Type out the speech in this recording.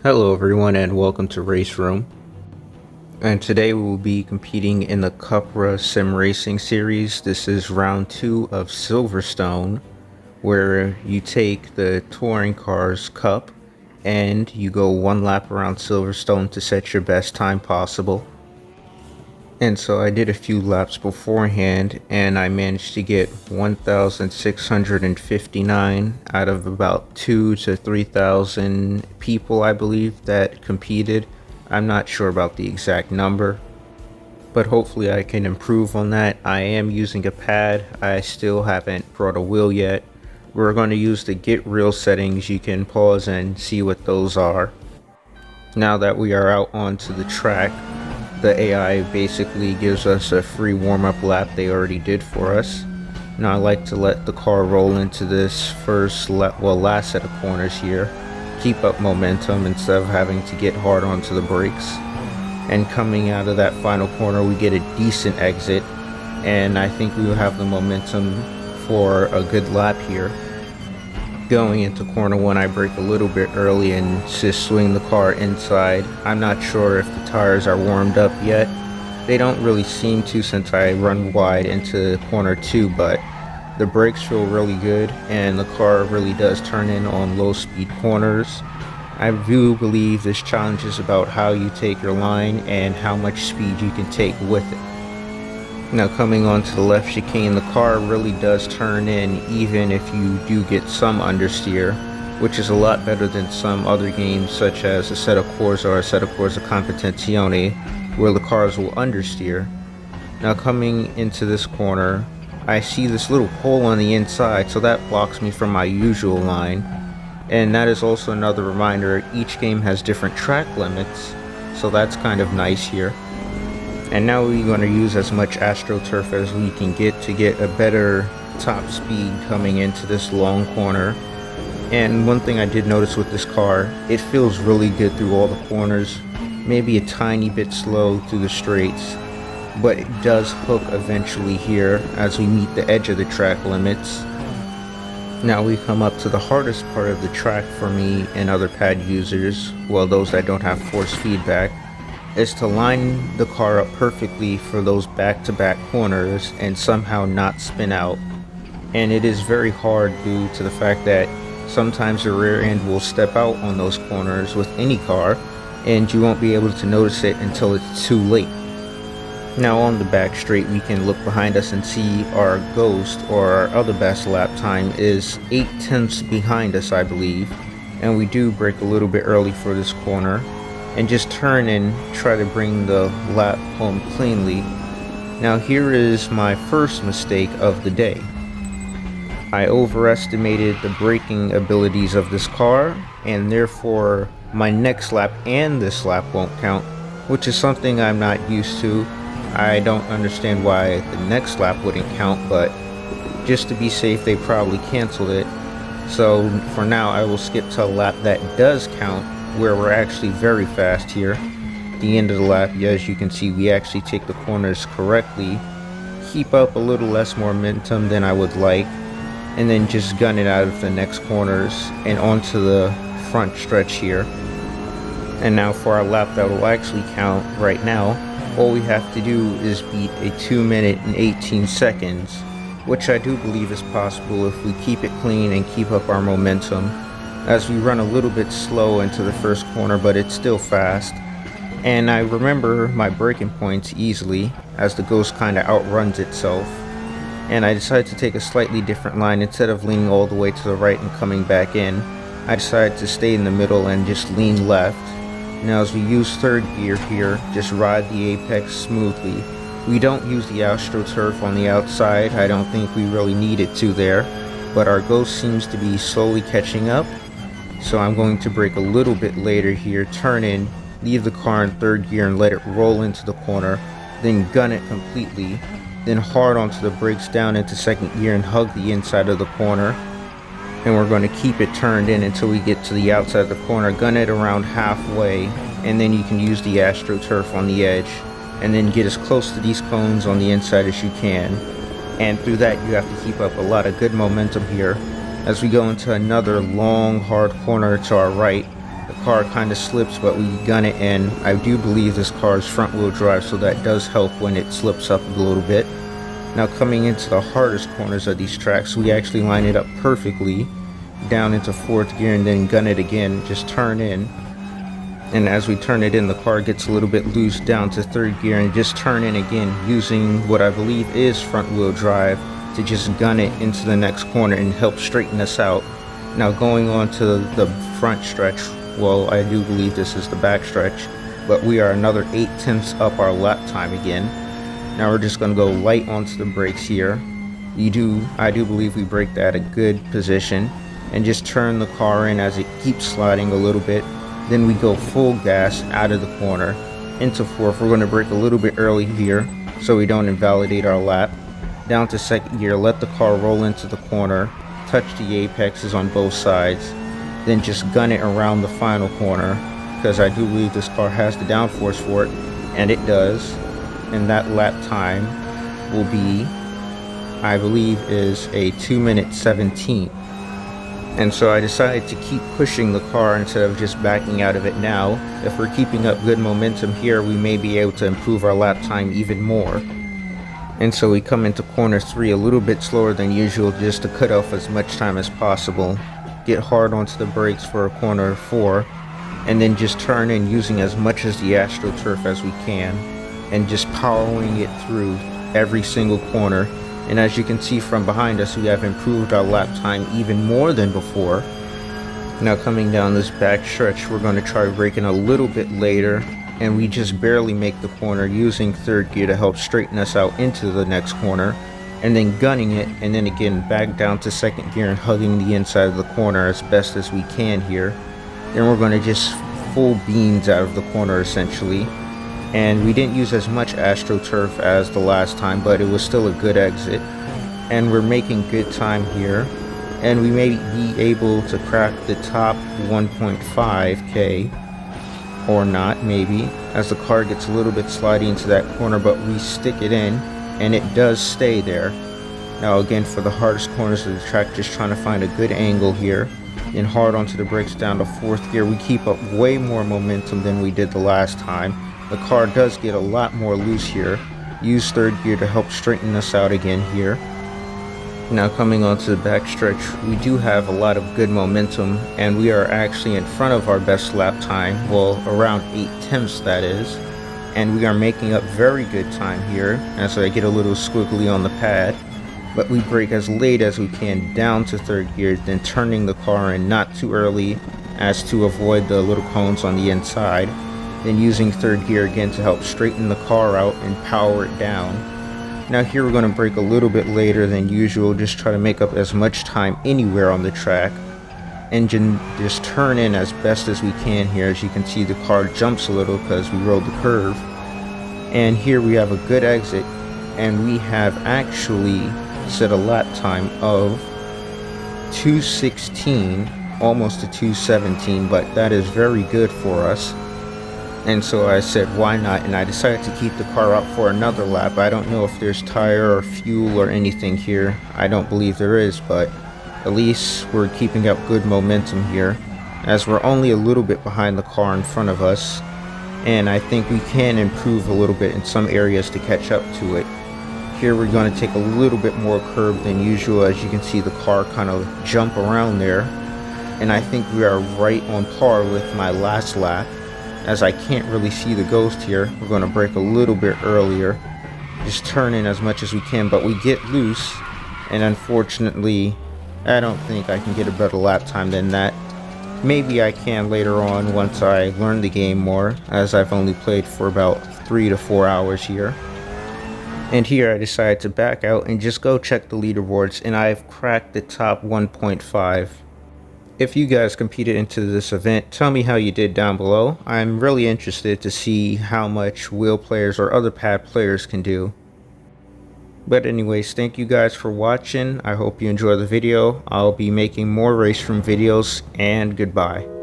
Hello everyone and welcome to RaceRoom. And today we will be competing in the Cupra Sim Racing series. This is round 2 of Silverstone, where you take the touring car's cup and you go one lap around Silverstone to set your best time possible. And so I did a few laps beforehand and I managed to get 1,659 out of about 2,000 to 3,000 people, I believe, that competed. I'm not sure about the exact number, but hopefully I can improve on that. I am using a pad. I still haven't brought a wheel yet. We're going to use the get real settings. You can pause and see what those are. Now that we are out onto the track, the AI basically gives us a free warm-up lap they already did for us. Now I like to let the car roll into this last set of corners here, keep up momentum instead of having to get hard onto the brakes. And coming out of that final corner, we get a decent exit, and I think we will have the momentum for a good lap here. Going into corner 1, I brake a little bit early and just swing the car inside. I'm not sure if the tires are warmed up yet. They don't really seem to since I run wide into corner 2, but the brakes feel really good and the car really does turn in on low speed corners. I do believe this challenge is about how you take your line and how much speed you can take with it. Now coming onto the left chicane, the car really does turn in even if you do get some understeer, which is a lot better than some other games such as Assetto Corsa or Assetto Corsa Competizione, where the cars will understeer. Now coming into this corner, I see this little hole on the inside, so that blocks me from my usual line. And that is also another reminder, each game has different track limits, so that's kind of nice here. And now we're going to use as much AstroTurf as we can get to get a better top speed coming into this long corner. And one thing I did notice with this car, it feels really good through all the corners, maybe a tiny bit slow through the straights, but it does hook eventually here as we meet the edge of the track limits. Now we come up to the hardest part of the track for me and other pad users, well, those that don't have force feedback, is to line the car up perfectly for those back-to-back corners and somehow not spin out. And it is very hard due to the fact that sometimes the rear end will step out on those corners with any car and you won't be able to notice it until it's too late. Now on the back straight, we can look behind us and see our ghost, or our other best lap time, is 8/10 behind us, I believe, and we do brake a little bit early for this corner and just turn and try to bring the lap home cleanly. Now here is my first mistake of the day. I overestimated the braking abilities of this car, and therefore my next lap and this lap won't count, which is something I'm not used to. I don't understand why the next lap wouldn't count, but just to be safe they probably canceled it. So for now I will skip to a lap that does count, where we're actually very fast here. The end of the lap, as you can see, we actually take the corners correctly, keep up a little less momentum than I would like, and then just gun it out of the next corners and onto the front stretch here. And now for our lap that will actually count right now, all we have to do is beat a 2 minute and 18 seconds, which I do believe is possible if we keep it clean and keep up our momentum, as we run a little bit slow into the first corner, but it's still fast. And I remember my braking points easily, as the Ghost kinda outruns itself. And I decided to take a slightly different line. Instead of leaning all the way to the right and coming back in, I decided to stay in the middle and just lean left. Now as we use third gear here, just ride the apex smoothly. We don't use the AstroTurf on the outside, I don't think we really need it to there, but our Ghost seems to be slowly catching up. So I'm going to brake a little bit later here, turn in, leave the car in third gear and let it roll into the corner, then gun it completely, then hard onto the brakes down into second gear and hug the inside of the corner. And we're going to keep it turned in until we get to the outside of the corner, gun it around halfway, and then you can use the AstroTurf on the edge, and then get as close to these cones on the inside as you can. And through that you have to keep up a lot of good momentum here as we go into another long hard corner to our right, The car kind of slips, but we gun it in. I do believe this car is front wheel drive, so that does help when it slips up a little bit. Now coming into the hardest corners of these tracks, we actually line it up perfectly down into 4th gear and then gun it again, just turn in. And as we turn it in, the car gets a little bit loose down to 3rd gear and just turn in again using what I believe is front wheel drive to just gun it into the next corner and help straighten us out. Now going on to the front stretch, well, I do believe this is the back stretch, but we are another 8/10 up our lap time again. Now we're just going to go light onto the brakes here. I do believe we braked at a good position and just turn the car in as it keeps sliding a little bit. Then we go full gas out of the corner into 4th. We're going to brake a little bit early here so we don't invalidate our lap. Down to 2nd gear, let the car roll into the corner, touch the apexes on both sides, then just gun it around the final corner, because I do believe this car has the downforce for it, and it does. And that lap time will be, I believe, is a 2:17 minutes. And so I decided to keep pushing the car instead of just backing out of it now. If we're keeping up good momentum here, we may be able to improve our lap time even more. And so we come into corner 3 a little bit slower than usual, just to cut off as much time as possible. Get hard onto the brakes for corner 4, and then just turn in using as much as the AstroTurf as we can, and just powering it through every single corner. And as you can see from behind us, we have improved our lap time even more than before. Now coming down this back stretch, we're going to try braking a little bit later, and we just barely make the corner using 3rd gear to help straighten us out into the next corner, and then gunning it, and then again back down to 2nd gear and hugging the inside of the corner as best as we can here. Then we're going to just full beans out of the corner essentially. And we didn't use as much AstroTurf as the last time, but it was still a good exit. And we're making good time here. And we may be able to crack the top 1.5k, or not, maybe, as the car gets a little bit slidey into that corner, but we stick it in, and it does stay there. Now again, for the hardest corners of the track, just trying to find a good angle here. And hard onto the brakes down to 4th gear. We keep up way more momentum than we did the last time. The car does get a lot more loose here. Use 3rd gear to help straighten us out again here. Now coming onto the back stretch, we do have a lot of good momentum, and we are actually in front of our best lap time, well, around 8/10 that is. And we are making up very good time here, and so I get a little squiggly on the pad. But we brake as late as we can down to 3rd gear, then turning the car in not too early as to avoid the little cones on the inside. Then using 3rd gear again to help straighten the car out and power it down. Now here we're going to brake a little bit later than usual, just try to make up as much time anywhere on the track. Engine just turn in as best as we can here. As you can see, the car jumps a little because we rode the curve. And here we have a good exit, and we have actually set a lap time of 2:16, almost to 2:17, but that is very good for us. And so I said, why not? And I decided to keep the car up for another lap. I don't know if there's tire or fuel or anything here. I don't believe there is, but at least we're keeping up good momentum here, as we're only a little bit behind the car in front of us. And I think we can improve a little bit in some areas to catch up to it. Here we're going to take a little bit more curb than usual. As you can see, the car kind of jump around there. And I think we are right on par with my last lap. As I can't really see the ghost here, we're going to brake a little bit earlier. Just turn in as much as we can, but we get loose. And unfortunately, I don't think I can get a better lap time than that. Maybe I can later on once I learn the game more, as I've only played for about 3 to 4 hours here. And here I decided to back out and just go check the leaderboards, and I've cracked the top 1.5. If you guys competed into this event, tell me how you did down below. I'm really interested to see how much wheel players or other pad players can do. But anyways, thank you guys for watching. I hope you enjoy the video. I'll be making more RaceRoom videos, and goodbye.